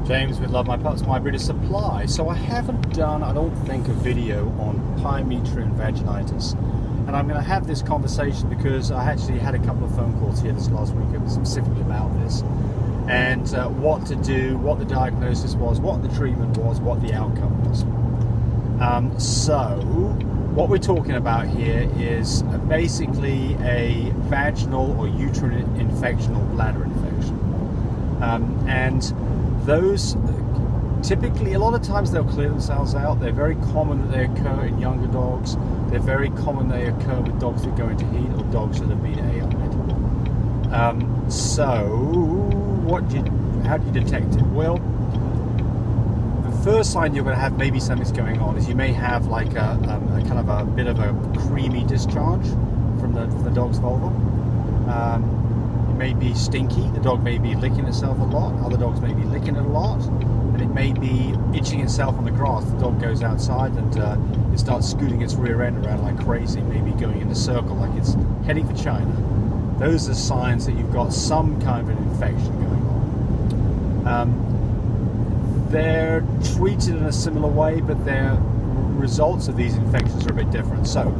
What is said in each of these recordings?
James with Love My Pups, My Breeder Supply. So I haven't done, I don't think, a video on pyometra and vaginitis. And I'm going to have this conversation because I actually had a couple of phone calls here this last week specifically about this. And what to do, what the diagnosis was, what the treatment was, what the outcome was. So what we're talking about here is basically a vaginal or uterine infection or bladder infection. And those typically, a lot of times they'll clear themselves out. They're very common that they occur in younger dogs. They're very common they occur with dogs that go into heat or dogs that have been AI'd. So how do you detect it? Well, the first sign you're going to have maybe something's going on is you may have like a kind of a bit of a creamy discharge from the dog's vulva. It may be stinky. The dog may be licking itself a lot. Other dogs may be licking it a lot. And it may be itching itself on the grass. The dog goes outside and it starts scooting its rear end around like crazy, maybe going in a circle like it's heading for China. Those are signs that you've got some kind of an infection going on. They're treated in a similar way, but their results of these infections are a bit different. So,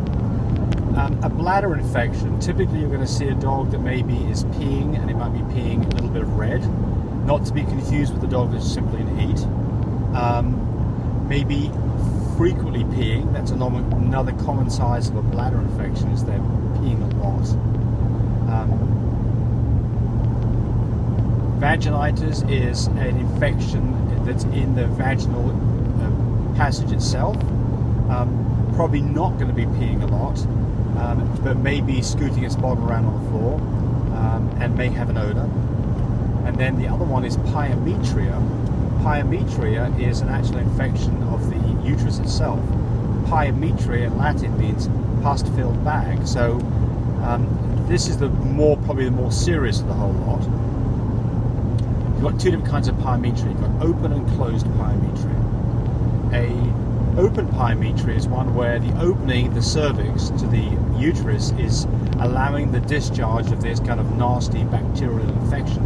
a bladder infection, typically you're going to see a dog that maybe is peeing, and it might be peeing a little bit of red, not to be confused with the dog that's simply in heat. Maybe frequently peeing, that's another common size of a bladder infection, is they're peeing a lot. Vaginitis is an infection that's in the vaginal passage itself. Probably not going to be peeing a lot, but maybe scooting its bottom around on the floor, and may have an odor. And then the other one is pyometria. Pyometria is an actual infection of the uterus itself. Pyometria in Latin means pus-filled bag. So this is probably the more serious of the whole lot. You've got two different kinds of pyometria. You've got open and closed pyometria. A open pyometria is one where the opening, the cervix to the uterus, is allowing the discharge of this kind of nasty bacterial infection.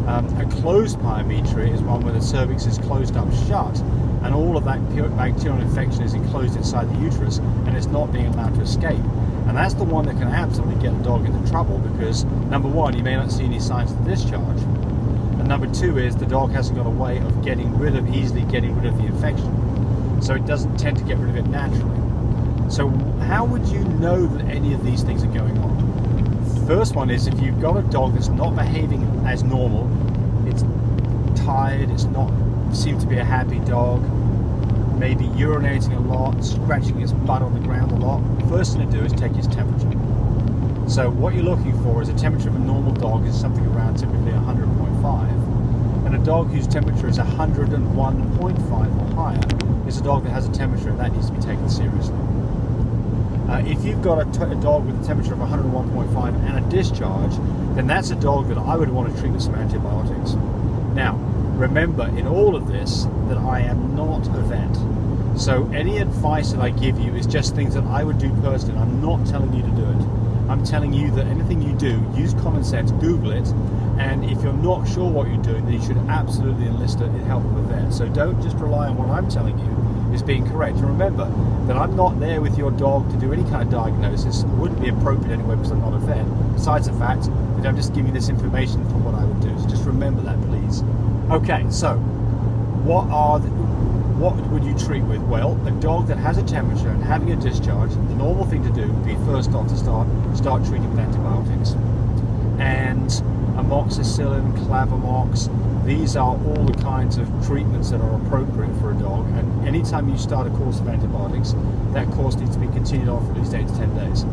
A closed pyometria is one where the cervix is closed up shut and all of that bacterial infection is enclosed inside the uterus and it's not being allowed to escape. And that's the one that can absolutely get the dog into trouble because, number one, you may not see any signs of discharge. And number two is the dog hasn't got a way of easily getting rid of the infection. So it doesn't tend to get rid of it naturally. So how would you know that any of these things are going on? The first one is if you've got a dog that's not behaving as normal, it's tired, seems to be a happy dog, maybe urinating a lot, scratching its butt on the ground a lot, first thing to do is take his temperature. So what you're looking for is a temperature of a normal dog is something around typically 100.5. And a dog whose temperature is 101.5 or higher is a dog that has a temperature and that needs to be taken seriously. If you've got a dog with a temperature of 101.5 and a discharge, then that's a dog that I would want to treat with some antibiotics. Now, remember in all of this that I am not a vet. So any advice that I give you is just things that I would do personally. I'm not telling you to do it. I'm telling you that anything you do, use common sense, Google it, and if you're not sure what you're doing, then you should absolutely enlist the help of a vet. So don't just rely on what I'm telling you is being correct. And remember that I'm not there with your dog to do any kind of diagnosis. It wouldn't be appropriate anyway because I'm not a vet. Besides the fact that I'm just giving you this information from what I would do. So just remember that, please. Okay, so what would you treat with? Well, a dog that has a temperature and having a discharge, the normal thing to do would be first off to start treating with antibiotics. And amoxicillin, clavamox, these are all the kinds of treatments that are appropriate for a dog. And anytime you start a course of antibiotics, that course needs to be continued on for at least 8 to 10 days.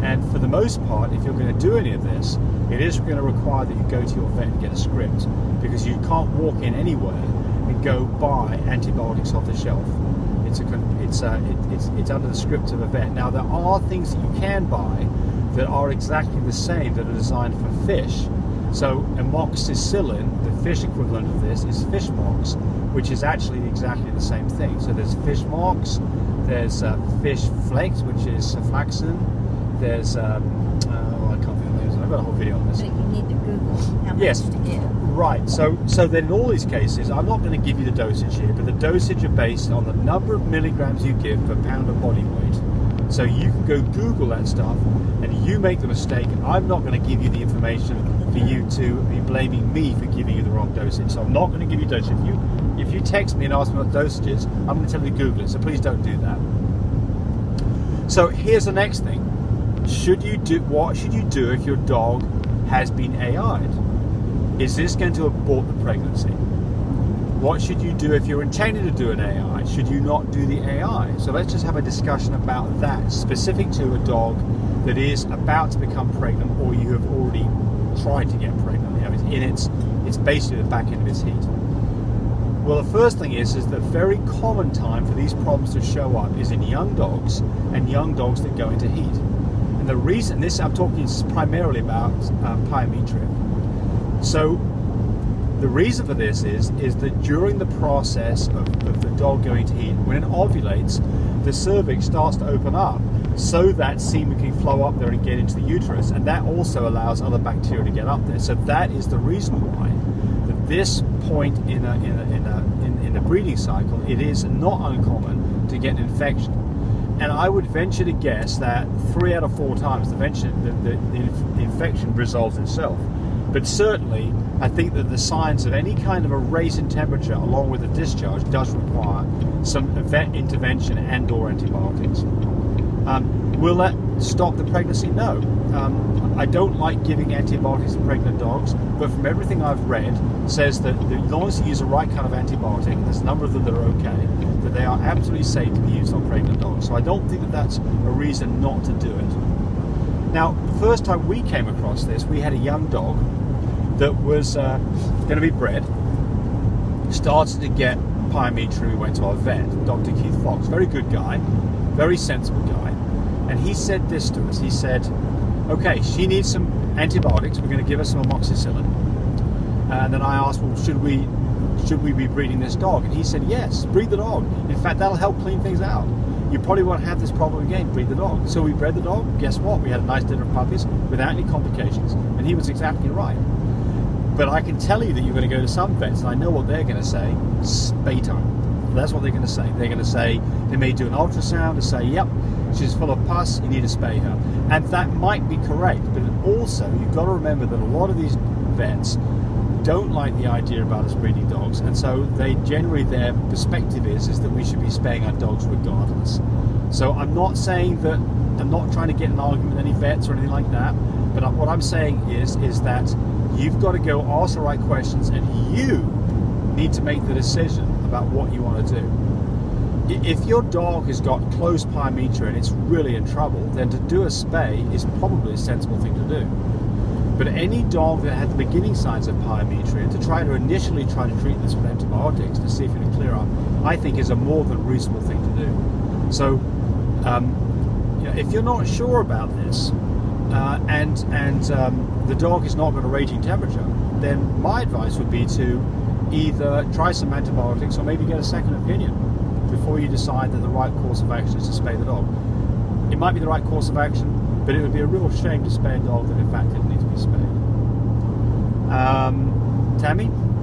And for the most part, if you're going to do any of this, it is going to require that you go to your vet and get a script because you can't walk in anywhere and go buy antibiotics off the shelf. It's under the script of a vet. Now there are things that you can buy that are exactly the same that are designed for fish. So amoxicillin, the fish equivalent of this, is Fishmox, which is actually exactly the same thing. So there's Fishmox, there's Fish Flex, which is Flaxin, there's I can't think of the names of I've got a whole video on this. But you need to Google how much Yes. to give. Right, so then in all these cases, I'm not going to give you the dosage here, but the dosage are based on the number of milligrams you give per pound of body weight. So you can go Google that stuff, and you make the mistake. I'm not going to give you the information for you to be blaming me for giving you the wrong dosage. So I'm not going to give you dosage. If you text me and ask me what dosage is, I'm going to tell you to Google it. So please don't do that. So here's the next thing. What should you do if your dog has been AI'd? Is this going to abort the pregnancy? What should you do if you're intending to do an AI? Should you not do the AI? So let's just have a discussion about that, specific to a dog that is about to become pregnant, or you have already tried to get pregnant. It's basically the back end of its heat. Well, the first thing is the very common time for these problems to show up is in young dogs and young dogs that go into heat. And the reason I'm talking primarily about Pyometra. So the reason for this is that during the process of the dog going to heat, when it ovulates, the cervix starts to open up so that semen can flow up there and get into the uterus, and that also allows other bacteria to get up there. So that is the reason why at this point in the breeding cycle, it is not uncommon to get an infection. And I would venture to guess that 3 out of 4 times the infection resolves itself. But certainly, I think that the signs of any kind of a raise in temperature along with a discharge does require some vet intervention and or antibiotics. Will that stop the pregnancy? No. I don't like giving antibiotics to pregnant dogs, but from everything I've read, says that as long as you use the right kind of antibiotic, and there's a number of them that are okay, that they are absolutely safe to be used on pregnant dogs. So I don't think that that's a reason not to do it. Now, the first time we came across this, we had a young dog that was going to be bred, started to get Pyometra. We went to our vet, Dr. Keith Fox, very good guy, very sensible guy, and he said this to us. He said, okay, she needs some antibiotics, we're going to give her some amoxicillin. And then I asked, well, should we be breeding this dog? And he said, yes, breed the dog. In fact, that'll help clean things out. You probably won't have this problem again, breed the dog. So we bred the dog. Guess what? We had a nice litter of puppies without any complications. And he was exactly right. But I can tell you that you're going to go to some vets, and I know what they're going to say: spay her. That's what they're going to say. They're going to say, they may do an ultrasound to say, yep, she's full of pus, you need to spay her. And that might be correct, but also you've got to remember that a lot of these vets don't like the idea about us breeding dogs, and so they generally, their perspective is that we should be spaying our dogs regardless. So I'm not saying that, I'm not trying to get an argument with any vets or anything like that, but what I'm saying is that you've got to go ask the right questions, and you need to make the decision about what you want to do. If your dog has got close Pyometra and it's really in trouble, then to do a spay is probably a sensible thing to do. But any dog that had the beginning signs of Pyometra, and to initially try to treat this with antibiotics to see if it can clear up, I think is a more than reasonable thing to do. So, if you're not sure about this, and the dog is not got a raging temperature, then my advice would be to either try some antibiotics or maybe get a second opinion before you decide that the right course of action is to spay the dog. It might be the right course of action, but it would be a real shame to spay a dog that in fact didn't need to be spayed.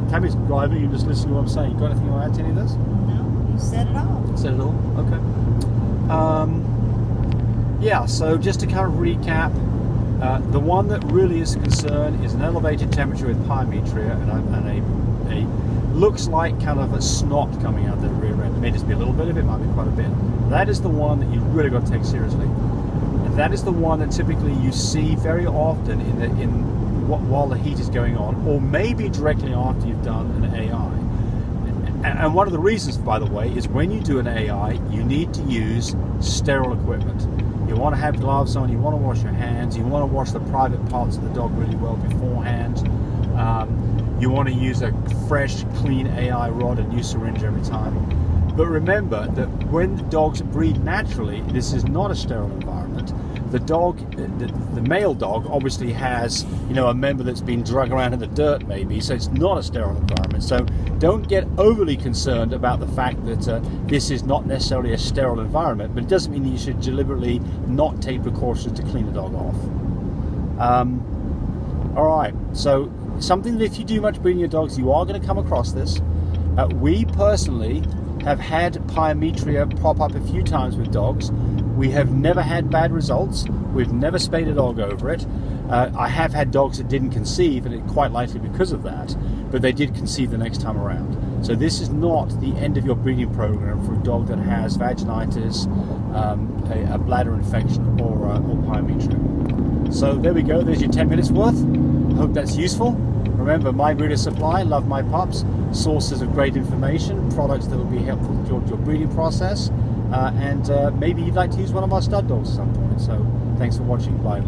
Tammy's driving, you just listen to what I'm saying. You got anything you want to add to any of this? No, you said it all. Said it all? Okay. Yeah, so just to kind of recap, the one that really is a concern is an elevated temperature with Pyometra and a looks like kind of a snot coming out the rear end. It may just be a little bit of it, might be quite a bit. That is the one that you've really got to take seriously. And that is the one that typically you see very often while the heat is going on, or maybe directly after you've done an AI. And one of the reasons, by the way, is when you do an AI, you need to use sterile equipment. You want to have gloves on, you want to wash your hands, you want to wash the private parts of the dog really well beforehand. You want to use a fresh, clean AI rod and new syringe every time. But remember that when the dogs breed naturally, this is not a sterile environment. The dog, the male dog, obviously has, a member that's been drug around in the dirt maybe, so it's not a sterile environment. So don't get overly concerned about the fact that this is not necessarily a sterile environment, but it doesn't mean that you should deliberately not take precautions to clean the dog off. All right, so something that if you do much breeding your dogs, you are going to come across this. We personally have had Pyometra pop up a few times with dogs. We have never had bad results. We've never spayed a dog over it. I have had dogs that didn't conceive, and it quite likely because of that, but they did conceive the next time around. So this is not the end of your breeding program for a dog that has vaginitis, a bladder infection, or Pyometra. So there we go, there's your 10 minutes worth. I hope that's useful. Remember, My Breeder Supply, love my pups, sources of great information, products that will be helpful to your breeding process, and maybe you'd like to use one of our stud dogs at some point. So thanks for watching, bye.